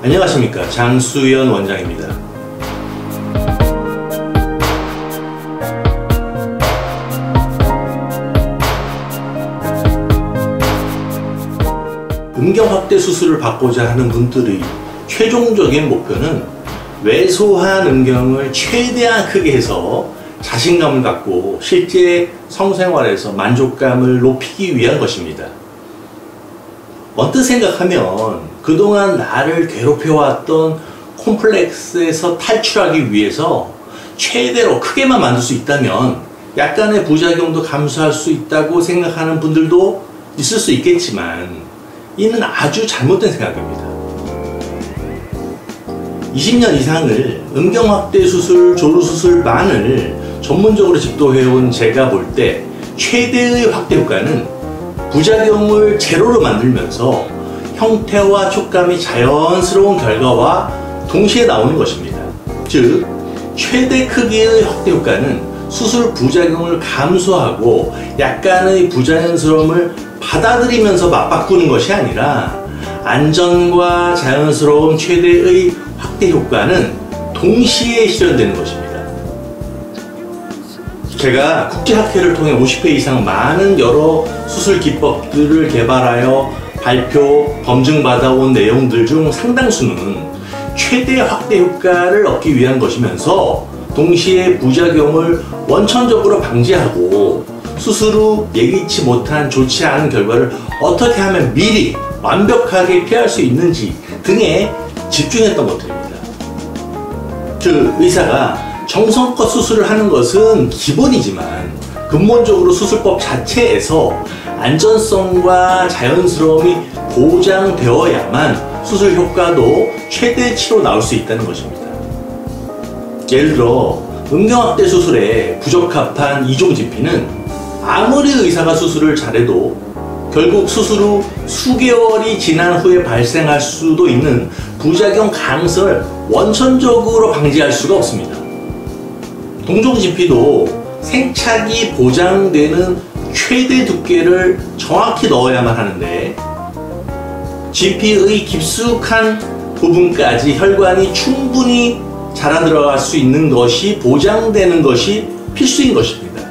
안녕하십니까, 장수연 원장입니다. 음경 확대 수술을 받고자 하는 분들의 최종적인 목표는 왜소한 음경을 최대한 크게 해서 자신감을 갖고 실제 성생활에서 만족감을 높이기 위한 것입니다. 언뜻 생각하면 그동안 나를 괴롭혀왔던 콤플렉스에서 탈출하기 위해서 최대로 크게만 만들 수 있다면 약간의 부작용도 감수할 수 있다고 생각하는 분들도 있을 수 있겠지만 이는 아주 잘못된 생각입니다. 20년 이상을 음경확대 수술, 조루수술만을 전문적으로 집도해온 제가 볼 때 최대의 확대 효과는 부작용을 제로로 만들면서 형태와 촉감이 자연스러운 결과와 동시에 나오는 것입니다. 즉, 최대 크기의 확대 효과는 수술 부작용을 감수하고 약간의 부자연스러움을 받아들이면서 맞바꾸는 것이 아니라 안전과 자연스러움 최대의 확대 효과는 동시에 실현되는 것입니다. 제가 국제학회를 통해 50회 이상 많은 여러 수술 기법들을 개발하여 발표, 검증받아온 내용들 중 상당수는 최대 확대 효과를 얻기 위한 것이면서 동시에 부작용을 원천적으로 방지하고 수술 후 예기치 못한 좋지 않은 결과를 어떻게 하면 미리 완벽하게 피할 수 있는지 등에 집중했던 것들입니다. 그 의사가 정성껏 수술을 하는 것은 기본이지만 근본적으로 수술법 자체에서 안전성과 자연스러움이 보장되어야만 수술 효과도 최대치로 나올 수 있다는 것입니다. 예를 들어 음경확대 수술에 부적합한 이종진피는 아무리 의사가 수술을 잘해도 결국 수술 후 수개월이 지난 후에 발생할 수도 있는 부작용 가능성을 원천적으로 방지할 수가 없습니다. 동종진피도 생착이 보장되는 최대 두께를 정확히 넣어야만 하는데 진피의 깊숙한 부분까지 혈관이 충분히 자라 들어갈 수 있는 것이 보장되는 것이 필수인 것입니다.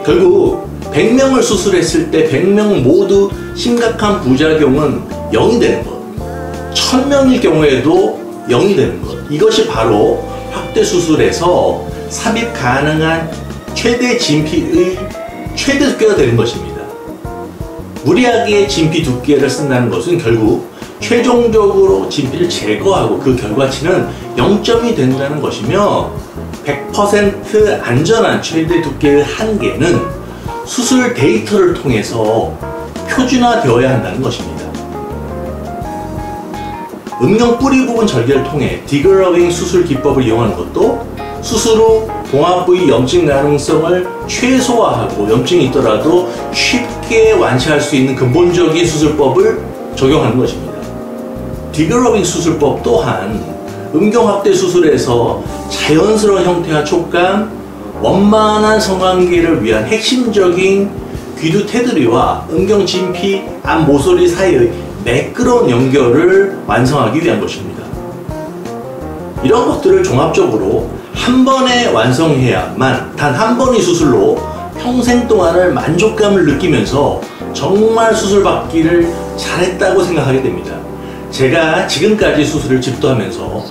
결국 100명을 수술했을 때 100명 모두 심각한 부작용은 0이 되는 것, 1000명일 경우에도 0이 되는 것, 이것이 바로 확대 수술에서 삽입 가능한 최대 진피의 최대 두께가 되는 것입니다. 무리하게 진피 두께를 쓴다는 것은 결국 최종적으로 진피를 제거하고 그 결과치는 0점이 된다는 것이며 100% 안전한 최대 두께의 한계는 수술 데이터를 통해서 표준화되어야 한다는 것입니다. 음경 뿌리 부분 절개를 통해 디그러빙 수술 기법을 이용하는 것도 수술 후 봉합 부위 염증 가능성을 최소화하고 염증이 있더라도 쉽게 완치할 수 있는 근본적인 수술법을 적용하는 것입니다. 디그러빙 수술법 또한 음경 확대 수술에서 자연스러운 형태와 촉감, 원만한 성관계를 위한 핵심적인 귀두 테두리와 음경 진피 앞 모서리 사이의 매끄러운 연결을 완성하기 위한 것입니다. 이런 것들을 종합적으로 한 번에 완성해야만 단 한 번의 수술로 평생 동안을 만족감을 느끼면서 정말 수술 받기를 잘했다고 생각하게 됩니다. 제가 지금까지 수술을 집도하면서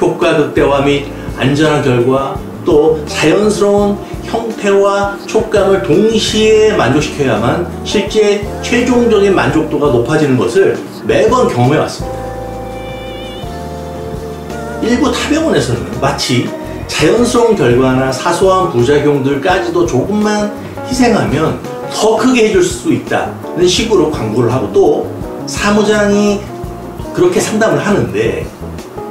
효과 극대화 및 안전한 결과 또 자연스러운 형태와 촉감을 동시에 만족시켜야만 실제 최종적인 만족도가 높아지는 것을 매번 경험해 왔습니다. 일부 타병원에서는 마치 자연스러운 결과나 사소한 부작용들까지도 조금만 희생하면 더 크게 해줄 수 있다는 식으로 광고를 하고 또 사무장이 그렇게 상담을 하는데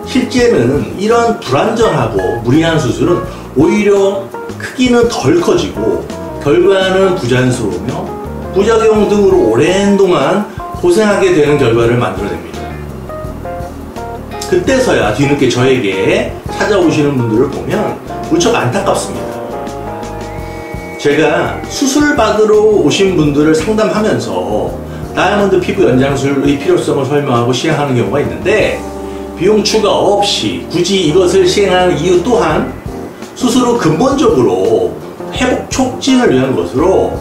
실제는 이런 불안전하고 무리한 수술은 오히려 크기는 덜 커지고 결과는 부자연스러우며 부작용 등으로 오랜 동안 고생하게 되는 결과를 만들어냅니다. 그때서야 뒤늦게 저에게 찾아오시는 분들을 보면 무척 안타깝습니다. 제가 수술 받으러 오신 분들을 상담하면서 다이아몬드 피부 연장술의 필요성을 설명하고 시행하는 경우가 있는데, 비용 추가 없이 굳이 이것을 시행하는 이유 또한 수술 후 근본적으로 회복 촉진을 위한 것으로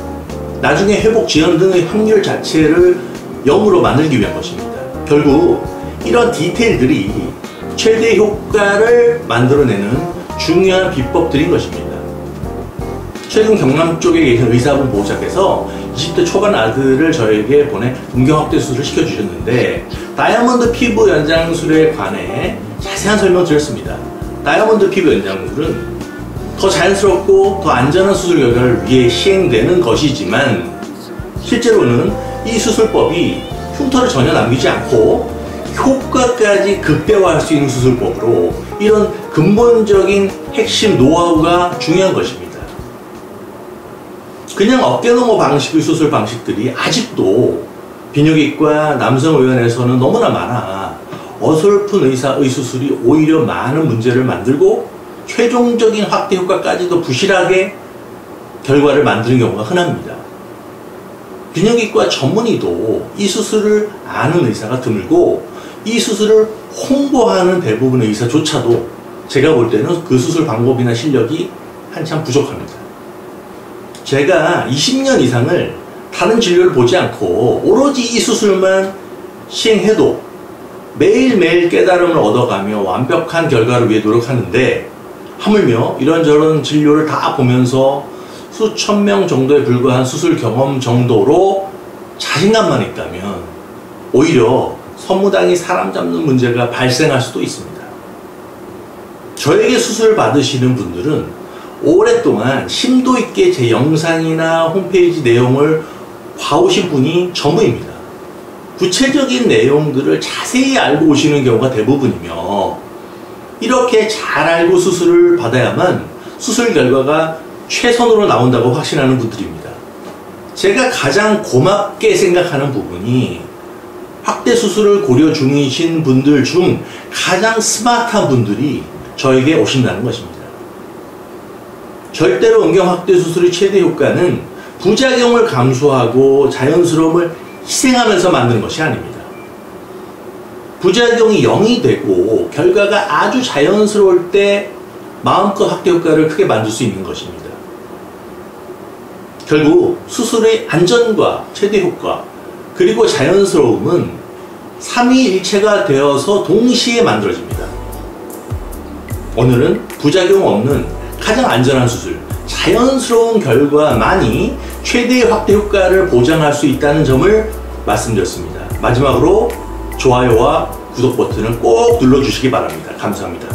나중에 회복 지연 등의 확률 자체를 0으로 만들기 위한 것입니다. 결국 이런 디테일들이 최대 효과를 만들어내는 중요한 비법들인 것입니다. 최근 경남 쪽에 계신 의사분 보호자께서 20대 초반 아들을 저에게 보내 음경 확대 수술을 시켜주셨는데, 다이아몬드 피부 연장술에 관해 자세한 설명 드렸습니다. 다이아몬드 피부 연장술은 더 자연스럽고 더 안전한 수술 결과를 위해 시행되는 것이지만, 실제로는 이 수술법이 흉터를 전혀 남기지 않고 효과까지 극대화할 수 있는 수술법으로 이런 근본적인 핵심 노하우가 중요한 것입니다. 그냥 어깨 너머 방식의 수술 방식들이 아직도 비뇨기과 남성의원에서는 너무나 많아 어설픈 의사의 수술이 오히려 많은 문제를 만들고 최종적인 확대 효과까지도 부실하게 결과를 만드는 경우가 흔합니다. 비뇨기과 전문의도 이 수술을 아는 의사가 드물고, 이 수술을 홍보하는 대부분의 의사조차도 제가 볼 때는 그 수술 방법이나 실력이 한참 부족합니다. 제가 20년 이상을 다른 진료를 보지 않고 오로지 이 수술만 시행해도 매일매일 깨달음을 얻어가며 완벽한 결과를 위해 노력하는데, 하물며 이런저런 진료를 다 보면서 수천 명 정도에 불과한 수술 경험 정도로 자신감만 있다면 오히려 선무당이 사람 잡는 문제가 발생할 수도 있습니다. 저에게 수술을 받으시는 분들은 오랫동안 심도 있게 제 영상이나 홈페이지 내용을 봐오신 분이 전부입니다. 구체적인 내용들을 자세히 알고 오시는 경우가 대부분이며, 이렇게 잘 알고 수술을 받아야만 수술 결과가 최선으로 나온다고 확신하는 분들입니다. 제가 가장 고맙게 생각하는 부분이 확대 수술을 고려 중이신 분들 중 가장 스마트한 분들이 저에게 오신다는 것입니다. 절대로 음경 확대 수술의 최대 효과는 부작용을 감소하고 자연스러움을 희생하면서 만드는 것이 아닙니다. 부작용이 0이 되고 결과가 아주 자연스러울 때 마음껏 확대 효과를 크게 만들 수 있는 것입니다. 결국 수술의 안전과 최대 효과 그리고 자연스러움은 삼위일체가 되어서 동시에 만들어집니다. 오늘은 부작용 없는 가장 안전한 수술, 자연스러운 결과만이 최대의 확대 효과를 보장할 수 있다는 점을 말씀드렸습니다. 마지막으로 좋아요와 구독 버튼을 꼭 눌러주시기 바랍니다. 감사합니다.